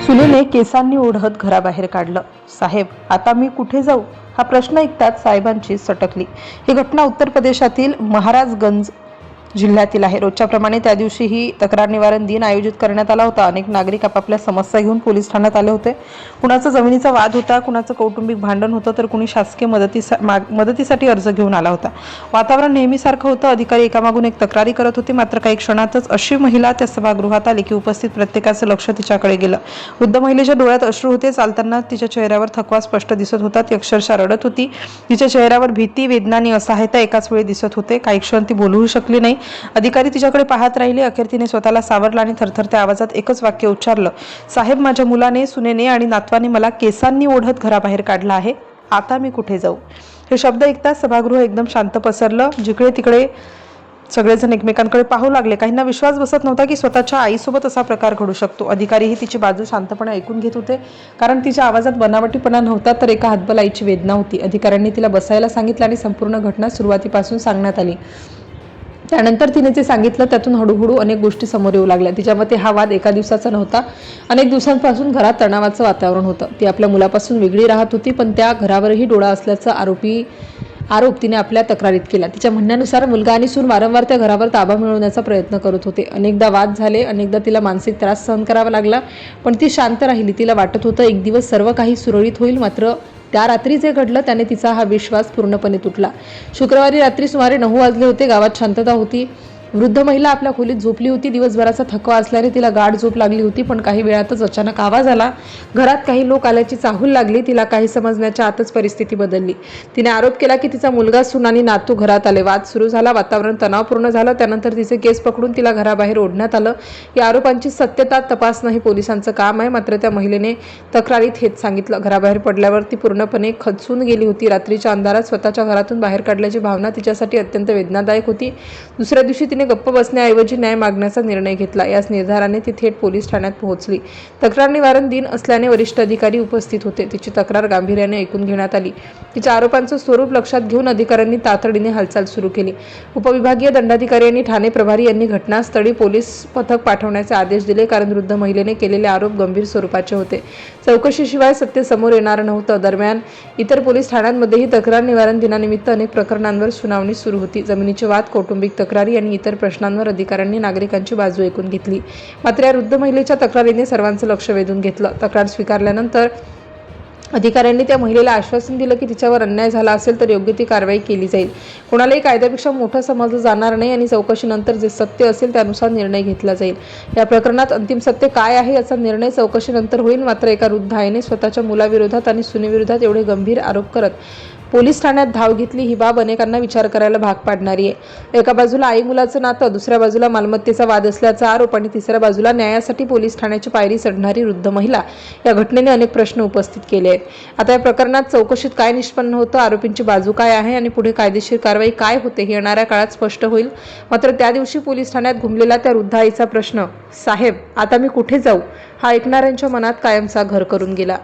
सुनेने केसांनी ओढत घराबाहेर काढलं. साहेब, आता मी कुठे जाऊ? हा प्रश्न ऐकताच साहेबांची सटकली. ही घटना उत्तर प्रदेशातील महाराजगंज जिल्ह्यातील आहे. रोजच्या प्रमाणे त्या दिवशीही तक्रार निवारण दिन आयोजित करण्यात आला होता. अनेक नागरिक आपापल्या समस्या घेऊन पोलीस ठाण्यात आले होते. कुणाचा जमिनीचा वाद होता, कुणाचं कौटुंबिक भांडण होतं, तर कुणी शासकीय मदतीसाठी अर्ज घेऊन आला होता. वातावरण नेहमीसारखं होतं. अधिकारी एकामागून एक तक्रारी करत होते. मात्र काही क्षणातच अशी महिला त्या सभागृहात आली की उपस्थित प्रत्येकाचं लक्ष तिच्याकडे गेलं. वृद्ध महिलेच्या डोळ्यात अश्रू होते. चालताना तिच्या चेहऱ्यावर थकवा स्पष्ट दिसत होता. ती अक्षरशः रडत होती. तिच्या चेहऱ्यावर भीती, वेदना आणि असहायता एकाच वेळी दिसत होते. काही क्षण ती बोलूही शकली नाही. अधिकारी तिच्याकडे पाहत राहिले. अखेर तिने स्वतःला सावरलं आणि थरथरत्या आवाजात एकच वाक्य उच्चारलं, साहेब, माझ्या मुलाने, सुनेने आणि नातवाने मला केसांनी ओढत घराबाहेर काढलं आहे. आता मी कुठे जाऊ? हे शब्द ऐकताच सभागृह एकदम शांत पसरलं. जिकडे तिकडे सगळेजण एकमेकांकडे पाहू लागले. काहींना विश्वास बसत नव्हता की स्वतःच्या आईसोबत असा प्रकार घडू शकतो. अधिकारीही तिची बाजू शांतपणे ऐकून घेत होते, कारण तिच्या आवाजात बनावटीपणा नव्हता, तर एका हातबल आईची वेदना होती. अधिकाऱ्यांनी तिला बसायला सांगितलं आणि संपूर्ण घटना सुरुवातीपासून सांगण्यात आली. त्यानंतर तिने जे सांगितलं त्यातून हळूहळू अनेक गोष्टी समोर येऊ लागल्या. तिच्या मते हा वाद एका दिवसाचा नव्हता. अनेक दिवसांपासून घरात तणावाचं वातावरण होतं. ती आपल्या मुलापासून वेगळी राहत होती, पण त्या घरावरही डोळा असल्याचा आरोप तिने आपल्या तक्रारीत केला. तिच्या म्हणण्यानुसार मुलगा आणि सून वारंवार त्या घरावर ताबा मिळवण्याचा प्रयत्न करत होते. अनेकदा वाद झाले, अनेकदा तिला मानसिक त्रास सहन करावा लागला, पण ती शांत राहिली. तिला वाटत होतं एक दिवस सर्व काही सुरळीत होईल. मात्र त्या रात्री जे घडलं त्याने तिचा हा विश्वास पूर्णपणे तुटला. शुक्रवारी रात्री सुमारे 9 वाजले होते. गावात शांतता होती. वृद्ध महिला आपल्या खोलीत झोपली होती. दिवसभराचा थकवा असल्याने तिला गाढ झोप लागली होती, पण काही वेळातच अचानक आवाज आला. घरात काही लोक आल्याची चाहूल लागली. तिला काही समजण्याच्या आतच परिस्थिती बदलली. तिने आरोप केला की तिचा मुलगा, सून आणि नातू घरात आले. वाद सुरू झाला. वातावरण तणावपूर्ण झालं. त्यानंतर तिचे केस पकडून तिला घराबाहेर ओढण्यात आलं. या आरोपांची सत्यता तपासणं हे पोलिसांचं काम आहे. मात्र त्या महिलेने तक्रारीत हेच सांगितलं. घराबाहेर पडल्यावर ती पूर्णपणे खचून गेली होती. रात्रीच्या अंधारात स्वतःच्या घरातून बाहेर काढल्याची भावना तिच्यासाठी अत्यंत वेदनादायक होती. दुसऱ्या दिवशी तिने गप्प बसण्याऐवजी न्याय मागण्याचा निर्णय घेतला. याच निर्धाराने ती थेट पोलीस ठाण्यात पोहोचली. तक्रार निवारण दिन असल्याने वरिष्ठ अधिकारी उपस्थित होते. तिची तक्रार गांभीर्याने ऐकून घेण्यात आली. तिच्या आरोपांचं स्वरूप लक्षात घेऊन अधिकाऱ्यांनी तातडीने हालचाल सुरू केली. उपविभागीय दंडाधिकारी आणि ठाणे प्रभारी यांनी घटनास्थळी पोलीस पथक पाठवण्याचे आदेश दिले, कारण वृद्ध महिलेने केलेले आरोप गंभीर स्वरूपाचे होते. चौकशीशिवाय सत्य समोर येणार नव्हतं. दरम्यान इतर पोलीस ठाण्यांमध्येही तक्रार निवारण दिनानिमित्त अनेक प्रकरणांवर सुनावणी सुरू होती. जमिनीचे वाद, कौटुंबिक तक्रारी आणि इतर प्रश्नांवर अधिकाऱ्यांनी नागरिकांची बाजू ऐकून घेतली. मात्र या वृद्ध महिलेच्या तक्रारीने सर्वांचं लक्ष वेधून घेतलं. तक्रार स्वीकारल्यानंतर अधिकाऱ्यांनी त्या महिलेला आश्वासन दिलं की तिच्यावर अन्याय झाला असेल तर योग्य ती कारवाई केली जाईल. कोणालाही कायद्यापेक्षा मोठं समजलं जाणार नाही आणि चौकशीनंतर जे सत्य असेल त्यानुसार निर्णय घेतला जाईल. या प्रकरणात अंतिम सत्य काय आहे याचा निर्णय चौकशीनंतर होईल. मात्र एका वृद्ध आईने स्वतःच्या मुलाविरोधात आणि सुनेविरोधात एवढे गंभीर आरोप करत पोलीस ठाण्यात धाव घेतली, ही बाब अनेकांना विचार करायला भाग पाडणारी आहे. एका बाजूला आई मुलाचं नातं, दुसऱ्या बाजूला मालमत्तेचा वाद असल्याचा आरोप आणि तिसऱ्या बाजूला न्यायासाठी पोलीस ठाण्याची पायरी चढणारी वृद्ध महिला. या घटनेने अनेक प्रश्न उपस्थित केले आहेत. आता या प्रकरणात चौकशीत काय निष्पन्न होतं, आरोपींची बाजू काय आहे आणि पुढे कायदेशीर कारवाई काय होते हे येणाऱ्या काळात स्पष्ट होईल. मात्र त्या दिवशी पोलीस ठाण्यात घुमलेला त्या वृद्ध आईचा प्रश्न, साहेब, आता मी कुठे जाऊ, हा ऐकणाऱ्यांच्या मनात कायमचा घर करून गेला.